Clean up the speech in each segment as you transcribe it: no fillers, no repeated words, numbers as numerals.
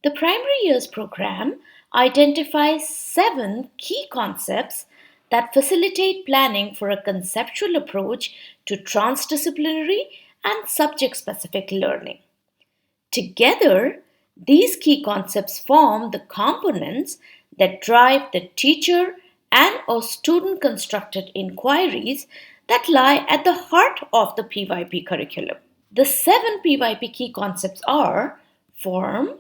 The primary years program identifies 7 key concepts that facilitate planning for a conceptual approach to transdisciplinary and subject specific learning. Together, these key concepts form the components that drive the teacher and or student constructed inquiries that lie at the heart of the PYP curriculum. The 7 PYP key concepts are form,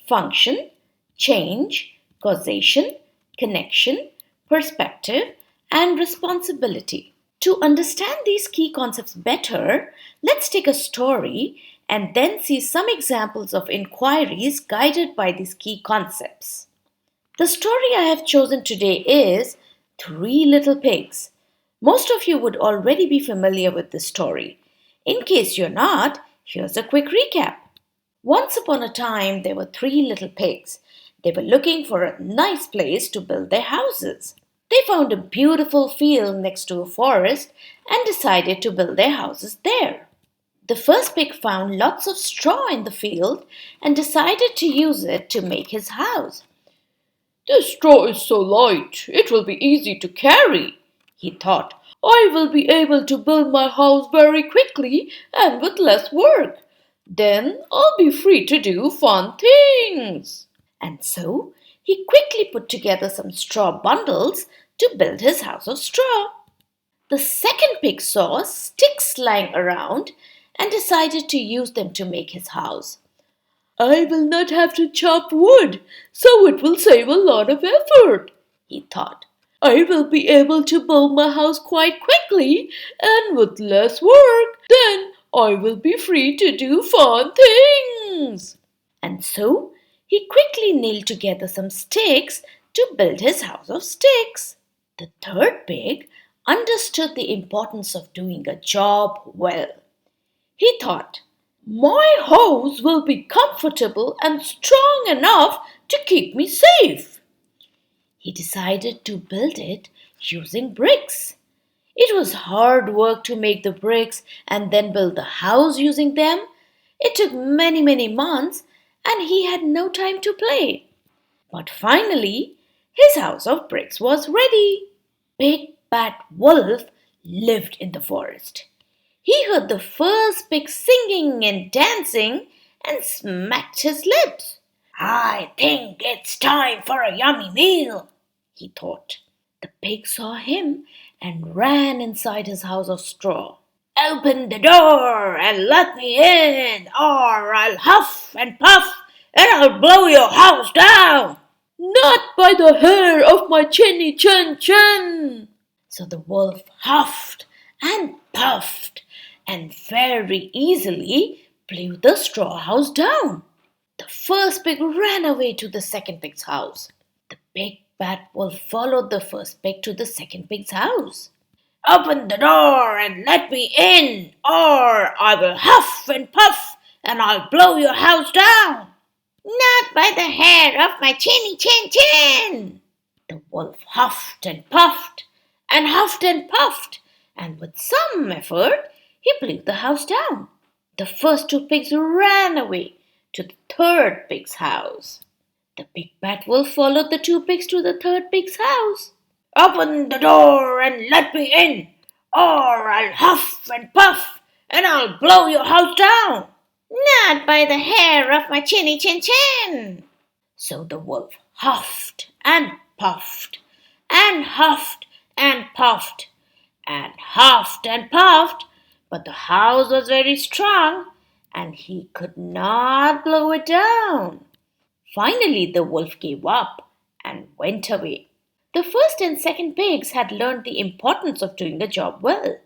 function, change, causation, connection, perspective, and responsibility. To understand these key concepts better, let's take a story and then see some examples of inquiries guided by these key concepts. The story I have chosen today is Three Little Pigs. Most of you would already be familiar with this story. In case you're not, here's a quick recap. Once upon a time, there were 3 little pigs. They were looking for a nice place to build their houses. They found a beautiful field next to a forest and decided to build their houses there. The first pig found lots of straw in the field and decided to use it to make his house. "This straw is so light, it will be easy to carry," he thought. "I will be able to build my house very quickly and with less work. Then I'll be free to do fun things." And so he quickly put together some straw bundles to build his house of straw. The second pig saw sticks lying around and decided to use them to make his house. "I will not have to chop wood, so it will save a lot of effort," he thought. "I will be able to build my house quite quickly and with less work. Then I will be free to do fun things." And so he quickly nailed together some sticks to build his house of sticks. The third pig understood the importance of doing a job well. He thought, "My house will be comfortable and strong enough to keep me safe." He decided to build it using bricks. It was hard work to make the bricks and then build the house using them. It took many months and he had no time to play. But finally, his house of bricks was ready. Big Bad Wolf lived in the forest. He heard the first pig singing and dancing and smacked his lips. "I think it's time for a yummy meal," he thought. The pig saw him and ran inside his house of straw. "Open the door and let me in, or I'll huff and puff and I'll blow your house down." "Not by the hair of my chinny chin chin." So the wolf huffed and puffed and very easily blew the straw house down. The first pig ran away to the second pig's house. The big bad wolf followed the first pig to the second pig's house. "Open the door and let me in, or I will huff and puff and I'll blow your house down." "Not by the hair of my chinny chin chin." The wolf huffed and puffed, and with some effort, he blew the house down. The first 2 pigs ran away to the third pig's house. The big bad wolf followed the 2 pigs to the third pig's house. "Open the door and let me in, or I'll huff and puff and I'll blow your house down." "Not by the hair of my chinny chin chin." So the wolf huffed and puffed and huffed and puffed and huffed and puffed, but the house was very strong and he could not blow it down. Finally, the wolf gave up and went away. The first and second pigs had learned the importance of doing the job well.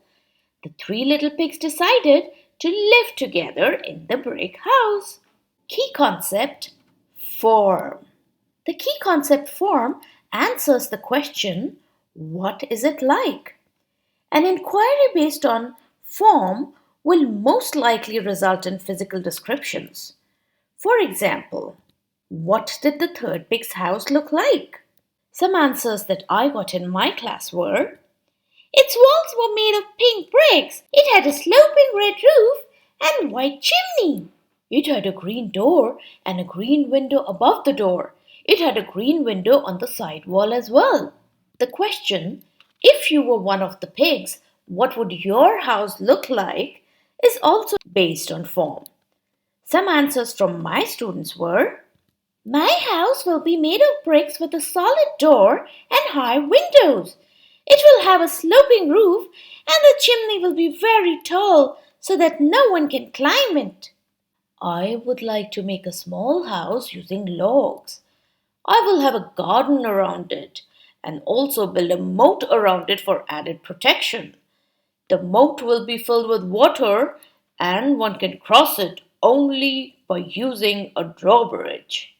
The 3 little pigs decided to live together in the brick house. Key concept, form. The key concept form answers the question, what is it like? An inquiry based on form will most likely result in physical descriptions. For example, what did the third pig's house look like? Some answers that I got in my class were, its walls were made of pink bricks, it had a sloping red roof and white chimney. It had a green door and a green window above the door. It had a green window on the side wall as well. The question, if you were one of the pigs, what would your house look like, is also based on form. Some answers from my students were: my house will be made of bricks with a solid door and high windows. It will have a sloping roof and the chimney will be very tall so that no one can climb it. I would like to make a small house using logs. I will have a garden around it and also build a moat around it for added protection. The moat will be filled with water and one can cross it only by using a drawbridge.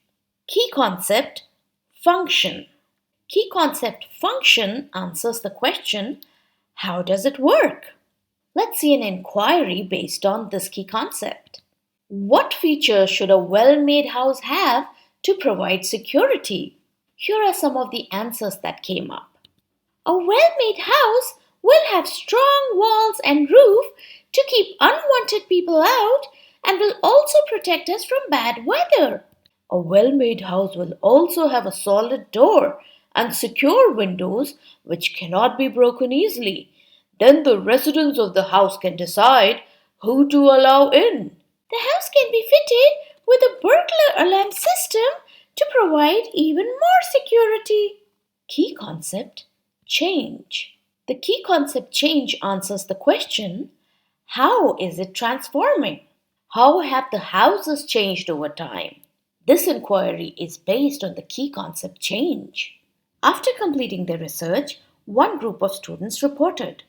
Key concept function. Key concept function answers the question, how does it work? Let's see an inquiry based on this key concept. What features should a well made house have to provide security? Here are some of the answers that came up. A well made house will have strong walls and roof to keep unwanted people out and will also protect us from bad weather. A well made house will also have a solid door and secure windows which cannot be broken easily. Then the residents of the house can decide who to allow in. The house can be fitted with a burglar alarm system to provide even more security. Key concept change. The key concept change answers the question, how is it transforming? How have the houses changed over time? This inquiry is based on the key concept change. After completing their research, one group of students reported: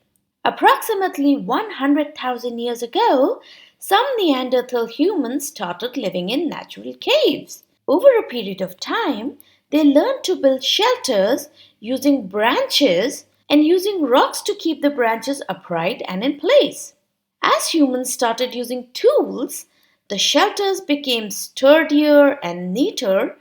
approximately 100,000 years ago, some Neanderthal humans started living in natural caves. Over a period of time, they learned to build shelters using branches and using rocks to keep the branches upright and in place. As humans started using tools, the shelters became sturdier and neater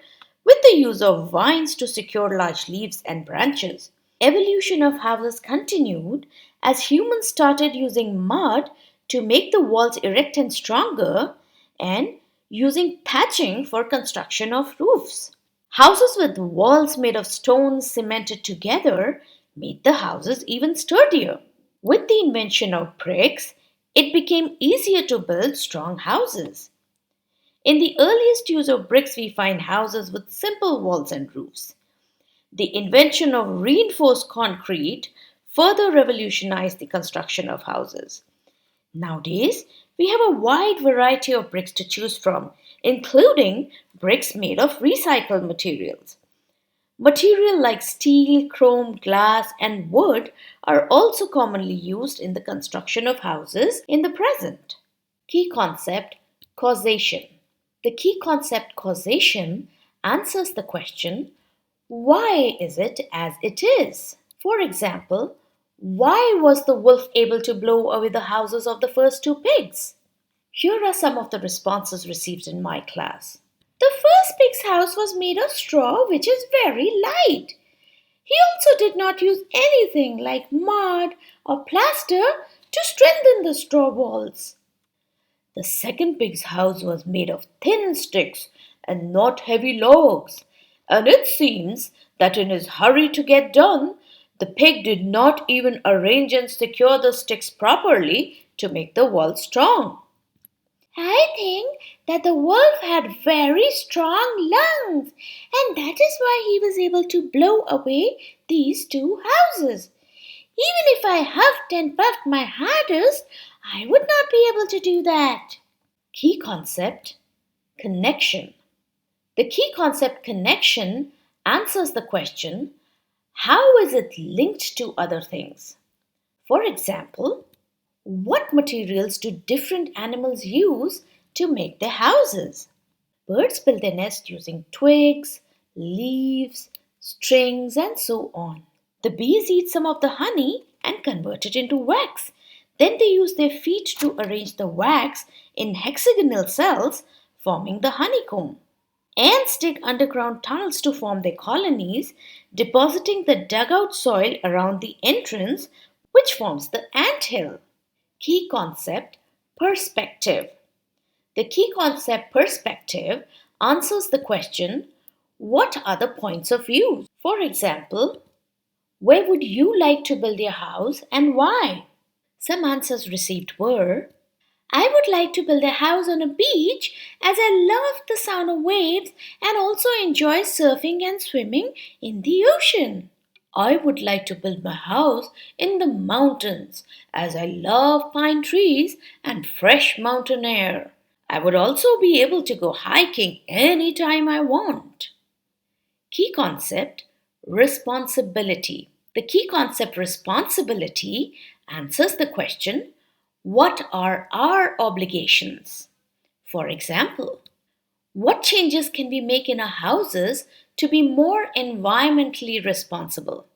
with the use of vines to secure large leaves and branches. Evolution of houses continued as humans started using mud to make the walls erect and stronger and using thatching for construction of roofs. Houses with walls made of stones cemented together made the houses even sturdier. With the invention of bricks, it became easier to build strong houses. In the earliest use of bricks, we find houses with simple walls and roofs. The invention of reinforced concrete further revolutionized the construction of houses. Nowadays, we have a wide variety of bricks to choose from, including bricks made of recycled materials. Material like steel, chrome, glass, and wood are also commonly used in the construction of houses in the present. Key concept causation. The key concept causation answers the question, why is it as it is? For example, why was the wolf able to blow away the houses of the first two pigs? Here are some of the responses received in my class. The first pig's house was made of straw, which is very light. He also did not use anything like mud or plaster to strengthen the straw walls. The second pig's house was made of thin sticks and not heavy logs, and it seems that in his hurry to get done, the pig did not even arrange and secure the sticks properly to make the wall strong. I think that the wolf had very strong lungs, and that is why he was able to blow away these two houses. Even if I huffed and puffed my hardest, I would not be able to do that. Key concept connection. The key concept connection answers the question, how is it linked to other things? For example, what materials do different animals use to make their houses? Birds build their nest using twigs, leaves, strings, and so on. The bees eat some of the honey and convert it into wax. Then they use their feet to arrange the wax in hexagonal cells, forming the honeycomb. Ants dig underground tunnels to form their colonies, depositing the dugout soil around the entrance, which forms the ant hill. Key concept perspective. The key concept perspective answers the question, what are the points of view? For example, where would you like to build your house and why? Some answers received were, I would like to build a house on a beach as I love the sound of waves and also enjoy surfing and swimming in the ocean. I would like to build my house in the mountains as I love pine trees and fresh mountain air. I would also be able to go hiking anytime I want. Key concept responsibility. The key concept responsibility answers the question, what are our obligations? For example, what changes can we make in our houses to be more environmentally responsible?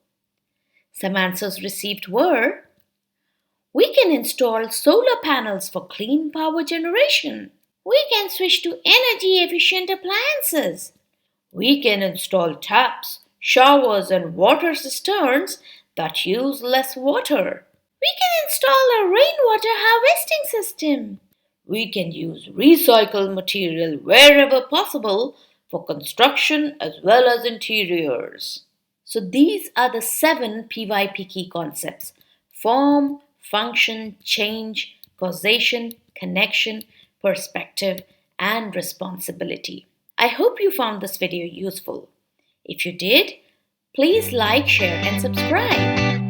Some answers received were, we can install solar panels for clean power generation. We can switch to energy efficient appliances. We can install taps, showers, and water cisterns that use less water. We can install a rainwater harvesting system. We can use recycled material wherever possible for construction as well as interiors. So these are the 7 PYP key concepts: form, function, change, causation, connection, perspective, and responsibility. I hope you found this video useful. If you did, please like, share, and subscribe.